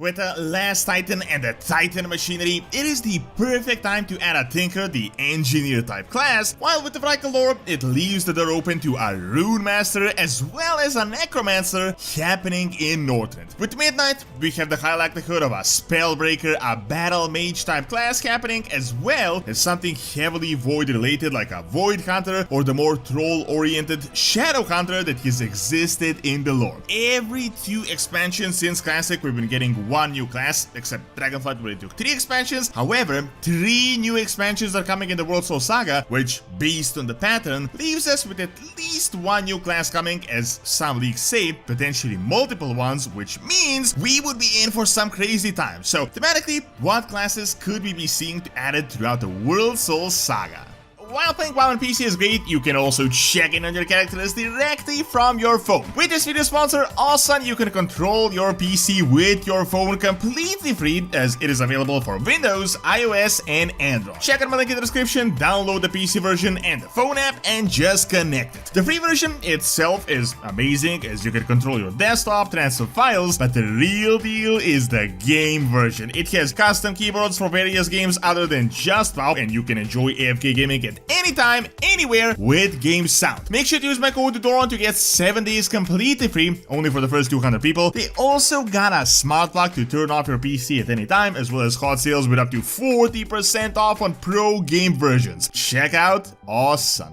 With the last Titan and the Titan machinery, it is the perfect time to add a Tinker, the engineer type class, while with the vrykul lore, it leaves the door open to a runemaster as well as a necromancer happening in Northrend. With midnight, we have the high likelihood of a spellbreaker, a battle mage type class happening, as well as something heavily void related like a void hunter or the more troll oriented shadowhunter that has existed in the lore. Every 2 expansions since classic we've been getting 1 new class, except dragonflight where it took 3 expansions. However, 3 new expansions are coming in the Warcraft Saga, which, based on the pattern, leaves us with at least 1 new class coming, as some leaks say, potentially multiple ones, which means we would be in for some crazy time. So, thematically, what classes could we be seeing added throughout the Warcraft Saga? While playing WoW on PC is great, you can also check in on your characters directly from your phone. With this video sponsor, Awesome, you can control your PC with your phone completely free, as it is available for Windows, iOS, and Android. Check out my link in the description, download the PC version and the phone app, and just connect it. The free version itself is amazing, as you can control your desktop, transfer files, but the real deal is the game version. It has custom keyboards for various games other than just WoW, and you can enjoy AFK gaming at anytime, anywhere with game sound. Make sure to use my code Doron to get 7 days completely free, only for the first 200 people. They also got a smart lock to turn off your PC at any time, as well as hot sales with up to 40% off on pro game versions. Check out Awesome.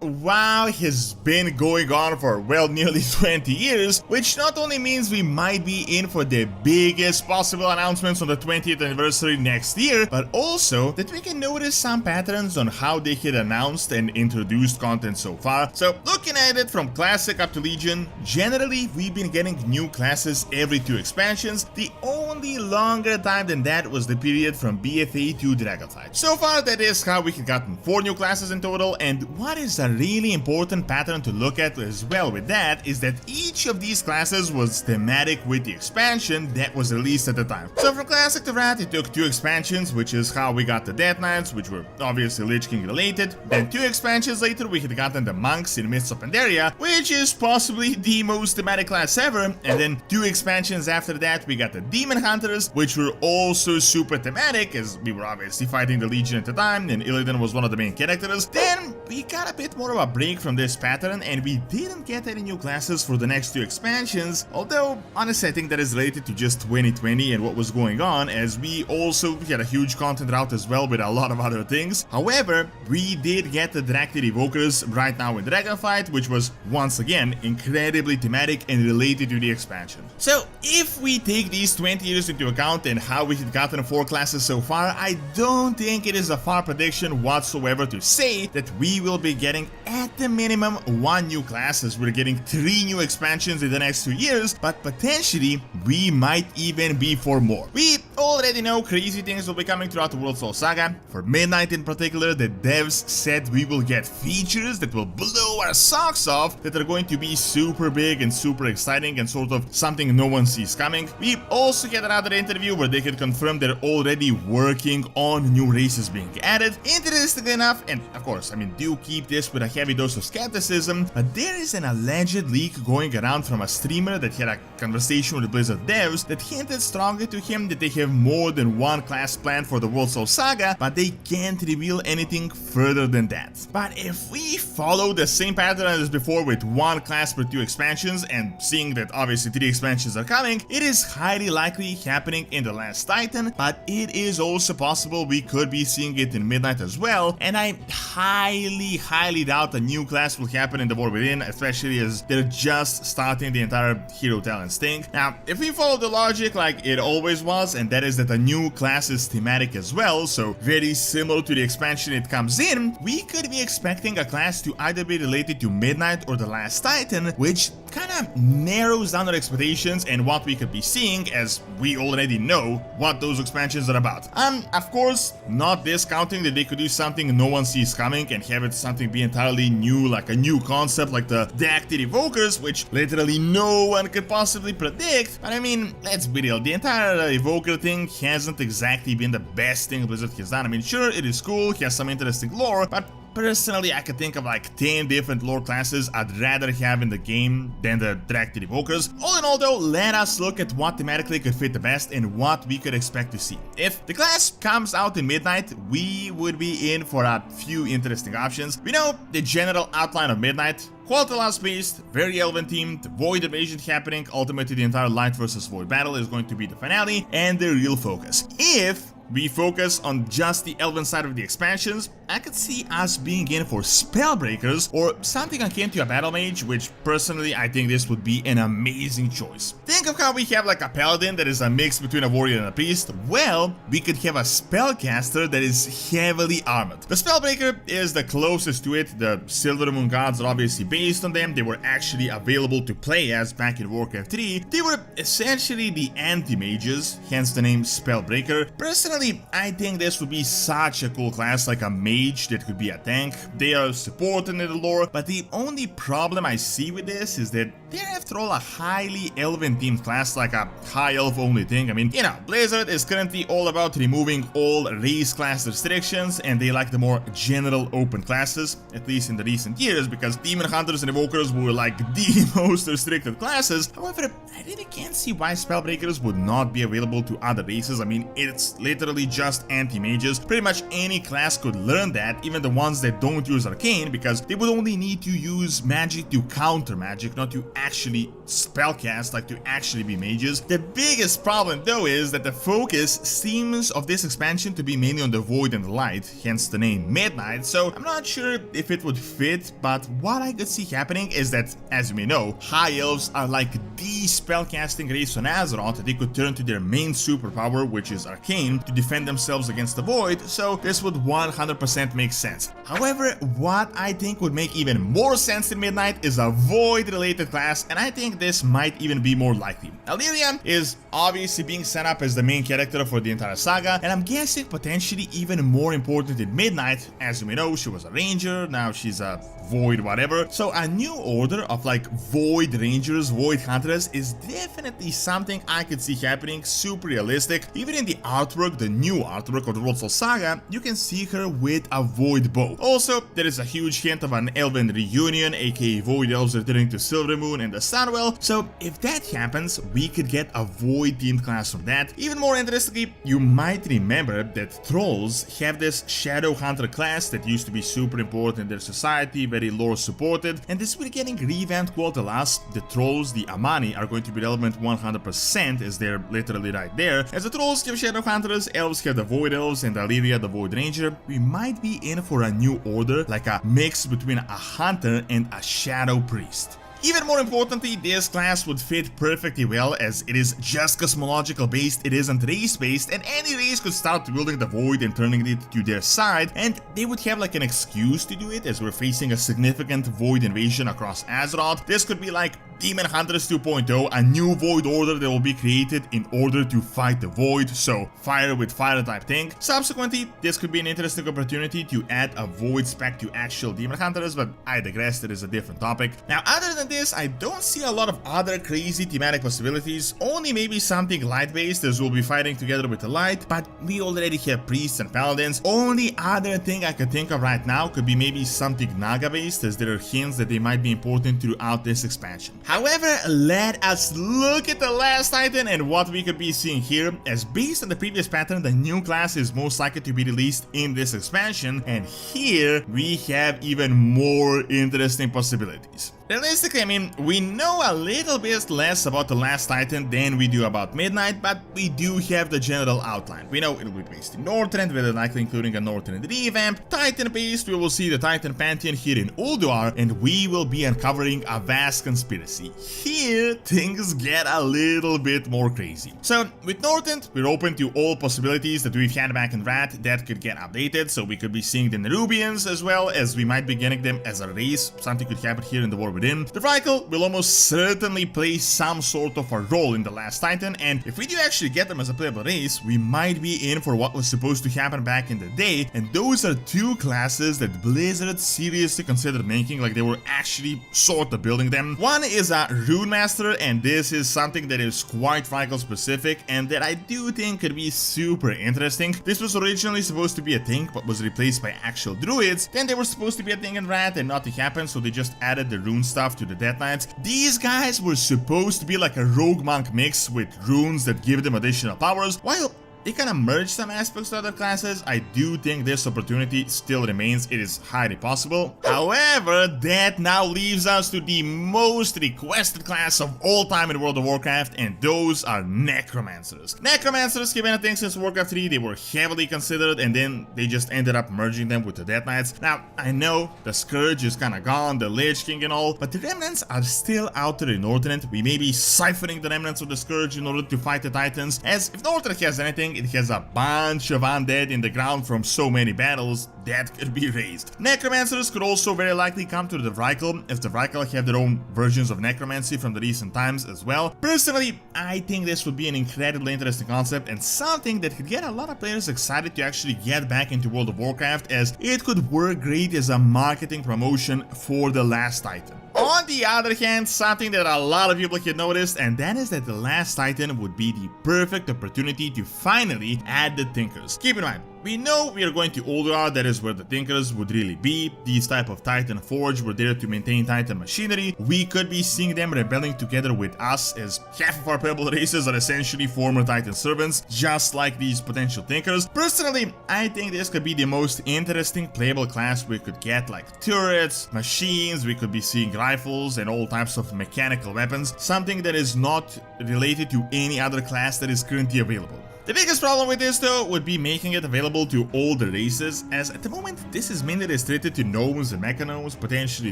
WoW has been going on for, well, nearly 20 years, which not only means we might be in for the biggest possible announcements on the 20th anniversary next year, but also that we can notice some patterns on how they had announced and introduced content so far. So, looking at it from Classic up to Legion, generally we've been getting new classes every 2 expansions. The only longer time than that was the period from BFA to Dragonflight. So far, that is how we have gotten 4 new classes in total, and what is a really important pattern to look at as well with that is that each of these classes was thematic with the expansion that was released at the time. So from Classic to Rat, it took 2 expansions, which is how we got the Death Knights, which were obviously Lich King related. Then 2 expansions later, we had gotten the Monks in Mists of Pandaria, which is possibly the most thematic class ever. And then 2 expansions after that, we got the Demon Hunters, which were also super thematic, as we were obviously fighting the Legion at the time, and Illidan was one of the main characters. Then we got a bit more of a break from this pattern, and we didn't get any new classes for the next 2 expansions, although honestly I think that is related to just 2020 and what was going on, as we also had a huge content route as well with a lot of other things. However, we did get the Dractyr Evokers right now in Dragonflight, which was once again incredibly thematic and related to the expansion. So if we take these 20 years into account and how we had gotten 4 classes so far, I don't think it is a far prediction whatsoever to say that we will be getting at the minimum 1 new class, as we're getting 3 new expansions in the next 2 years, but potentially we might even be for more. We already know crazy things will be coming throughout the Warcraft Saga. For Midnight in particular, the devs said we will get features that will blow our socks off, that are going to be super big and super exciting and sort of something no one sees coming. We also had another interview where they could confirm they're already working on new races being added. Interestingly enough, and of course, I mean, do keep this with a heavy dose of skepticism, but there is an alleged leak going around from a streamer that had a conversation with the Blizzard devs that hinted strongly to him that they have more than 1 class planned for the Warcraft Saga, but they can't reveal anything further than that. But if we follow the same pattern as before with 1 class per 2 expansions, and seeing that obviously 3 expansions are coming, it is highly likely happening in the last Titan, but it is also possible we could be seeing it in Midnight as well, and I highly doubt a new class will happen in the War Within, especially as they're just starting the entire hero talents thing. Now, if we follow the logic like it always was, and that is that a new class is thematic as well, so very similar to the expansion it comes in, we could be expecting a class to either be related to Midnight or the last Titan, which kinda narrows down our expectations and what we could be seeing, as we already know what those expansions are about. Of course, not discounting that they could do something no one sees coming and have it something be entirely new, like a new concept like the Dractyr Evokers, which literally no one could possibly predict. But I mean, let's be real, the entire Evoker thing hasn't exactly been the best thing Blizzard has done. I mean, sure, it is cool, it has some interesting lore, but personally I could think of like 10 different lore classes I'd rather have in the game than the Directed Evokers. All in all though, let us look at what thematically could fit the best and what we could expect to see. If the class comes out in Midnight, we would be in for a few interesting options. We know the general outline of Midnight: quality loss based, very elven themed, void invasion happening. Ultimately the entire light versus void battle is going to be the finale and the real focus. If we focus on just the elven side of the expansions, I could see us being in for spellbreakers or something akin to a battle mage, which personally I think this would be an amazing choice. Think of how we have like a paladin that is a mix between a warrior and a priest. Well, we could have a spellcaster that is heavily armored. The spellbreaker is the closest to it. The Silver Moon gods are obviously based on them. They were actually available to play as back in Warcraft 3. They were essentially the anti-mages, hence the name spellbreaker. Personally, I think this would be such a cool class, like a mage that could be a tank. They are supported in the lore, but the only problem I see with this is that they're after all a highly elven themed class, like a high elf only thing. I mean, you know, Blizzard is currently all about removing all race class restrictions, and they like the more general open classes, at least in the recent years, because demon hunters and evokers were like the most restricted classes. However, I really can't see why spellbreakers would not be available to other races. I mean, it's literally just anti-mages. Pretty much any class could learn that, even the ones that don't use arcane, because they would only need to use magic to counter magic, not to actually spellcast, like to actually be mages. The biggest problem though is that the focus seems of this expansion to be mainly on the void and the light, hence the name Midnight, so I'm not sure if it would fit, but what I could see happening is that, as you may know, high elves are like the spellcasting race on Azeroth. They could turn to their main superpower, which is arcane, to defend themselves against the void, so this would 100% make sense. However, what I think would make even more sense in Midnight is a void related class, and I think this might even be more likely. Illyria is obviously being set up as the main character for the entire saga, and I'm guessing potentially even more important in Midnight. As you may know, she was a ranger, now she's a void whatever, so a new order of like void rangers, void hunters is definitely something I could see happening. Super realistic. Even in the artwork, the new artwork of the Warcraft Saga, you can see her with a void bow. Also, there is a huge hint of an elven reunion, aka void elves returning to Silvermoon and the Sunwell, so if that happens, we could get a void themed class from that. Even more interestingly, you might remember that trolls have this shadowhunter class that used to be super important in their society, very lore supported, and this will getting revamped quality loss. The trolls, the Amani, are going to be relevant 100% as they're literally right there. As the trolls have shadowhunters, elves have the void elves, and Illyria the void ranger, we might be in for a new order, like a mix between a hunter and a shadow priest. Even more importantly, this class would fit perfectly well as it is just cosmological based, it isn't race based, and any race could start wielding the void and turning it to their side, and they would have like an excuse to do it as we're facing a significant void invasion across Azeroth. This could be like Demon Hunters 2.0, a new void order that will be created in order to fight the void, so fire with fire type thing. Subsequently, this could be an interesting opportunity to add a void spec to actual Demon Hunters, but I digress, that is a different topic. Now, other than this, I don't see a lot of other crazy thematic possibilities, only maybe something light based as we'll be fighting together with the light, but we already have priests and paladins. Only other thing I could think of right now could be maybe something Naga based, as there are hints that they might be important throughout this expansion. However, let us look at the last Titan and what we could be seeing here, as based on the previous pattern, the new class is most likely to be released in this expansion, and here we have even more interesting possibilities. Realistically, I mean, we know a little bit less about the last Titan than we do about Midnight, but we do have the general outline. We know it will be based in Northrend, very likely including a Northrend revamp. Titan-based, we will see the Titan Pantheon here in Ulduar, and we will be uncovering a vast conspiracy. Here, things get a little bit more crazy. So, with Northrend, we're open to all possibilities that we've had back in Rat that could get updated, so we could be seeing the Nerubians as well, as we might be getting them as a race. Something could happen here in the war with within, the vrykul will almost certainly play some sort of a role in the last titan, and if we do actually get them as a playable race, we might be in for what was supposed to happen back in the day, and those are two classes that Blizzard seriously considered making, like they were actually sort of building them. One is a runemaster, and this is something that is quite vrykul specific and that I do think could be super interesting. This was originally supposed to be a thing but was replaced by actual druids, then they were supposed to be a thing in Wrath and nothing happened, so they just added the rune stuff to the Death Knights. These guys were supposed to be like a rogue monk mix with runes that give them additional powers. While they kind of merge some aspects to other classes, I do think this opportunity still remains. It is highly possible. However, that now leaves us to the most requested class of all time in World of Warcraft, and those are necromancers. Necromancers have been a thing since Warcraft 3, they were heavily considered, and then they just ended up merging them with the Death Knights. Now, I know the Scourge is kind of gone, the Lich King and all, but the remnants are still out there in Northrend. We may be siphoning the remnants of the Scourge in order to fight the Titans, as if Northrend has anything, it has a bunch of undead in the ground from so many battles that could be raised. Necromancers could also very likely come to the vrykul, as the vrykul have their own versions of necromancy from the recent times as well. Personally, I think this would be an incredibly interesting concept and something that could get a lot of players excited to actually get back into World of Warcraft, as it could work great as a marketing promotion for the last titan. On the other hand, something that a lot of people had noticed, and that is that the last titan would be the perfect opportunity to finally add the Thinkers. Keep in mind, we know we are going to Ulduar, that is where the Thinkers would really be. These type of Titan Forge were there to maintain Titan machinery. We could be seeing them rebelling together with us, as half of our playable races are essentially former Titan servants, just like these potential Thinkers. Personally, I think this could be the most interesting playable class we could get, like turrets, machines, we could be seeing rifles and all types of mechanical weapons, something that is not related to any other class that is currently available. The biggest problem with this though would be making it available to all the races, as at the moment this is mainly restricted to gnomes and mechagnomes, potentially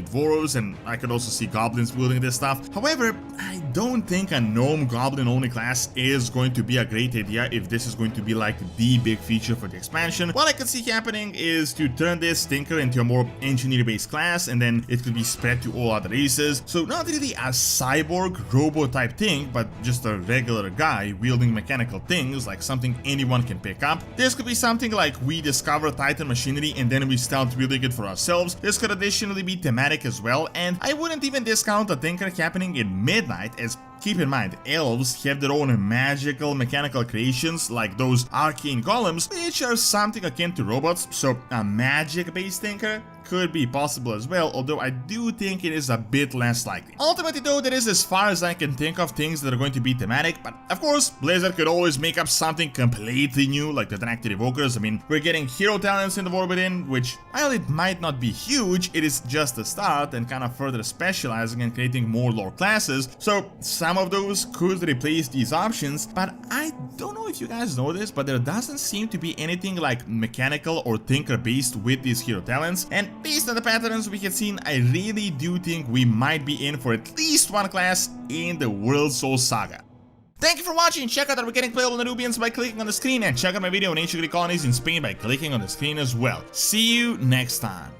dwarves, and I could also see goblins building this stuff. However, I don't think a gnome goblin only class is going to be a great idea if this is going to be like the big feature for the expansion. What I could see happening is to turn this Tinker into a more engineer based class, and then it could be spread to all other races. So not really a cyborg robo type thing, but just a regular guy wielding mechanical things, like something anyone can pick up. This could be something like we discover Titan machinery and then we start wielding it for ourselves. This could additionally be thematic as well, and I wouldn't even discount a Tinker happening in Midnight, as keep in mind, elves have their own magical mechanical creations like those arcane golems, which are something akin to robots, so a magic based Tinker could be possible as well, although I do think it is a bit less likely. Ultimately though, that is as far as I can think of things that are going to be thematic, but of course, Blizzard could always make up something completely new, like the Draconic Evokers. I mean, we're getting hero talents in the War Within, which, while it might not be huge, it is just a start and kind of further specializing and creating more lore classes, so some of those could replace these options, but I don't know if you guys know this, but there doesn't seem to be anything like mechanical or Tinker based with these hero talents, and based on the patterns we have seen, I really do think we might be in for at least one class in the World Soul Saga. Thank you for watching. Check out our Getting Playable Nubians by clicking on the screen, and check out my video on ancient Greek colonies in Spain by clicking on the screen as well. See you next time.